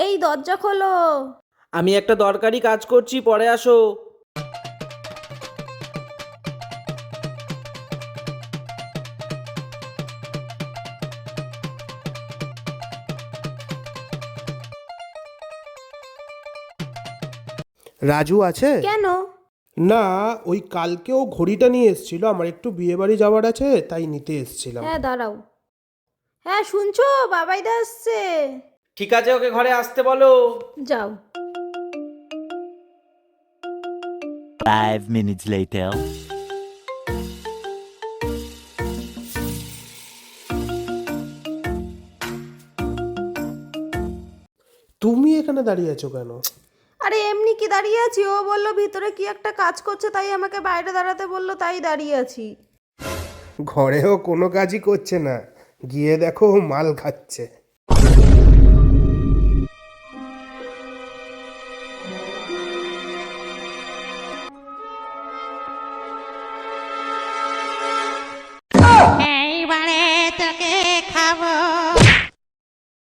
এই দরজা খোলো। আমি একটা দরকারি কাজ করছি, পরে আসো। রাজু আছে? কেন? না, ওই কালকেও ঘড়িটা নিয়ে এসেছিল, আমার একটু বিয়ে বাড়ি যাওয়ার আছে, তাই নিতে এসেছিলাম। হ্যাঁ দাঁড়াও। হ্যাঁ শুনছো, বাবাইদা আসছে। ঠিক আছে, ওকে ঘরে আসতে বলো। যাও। 5 minutes later. তুমি এখানে দাঁড়িয়ে আছো কেন? আরে এমনি কি দাঁড়িয়ে আছি, ও বললো ভিতরে কি একটা কাজ করছে, তাই আমাকে বাইরে দাঁড়াতে বললো, তাই দাঁড়িয়ে আছি। ঘরেও কোনো কাজই করছে না, গিয়ে দেখো মাল খাচ্ছে।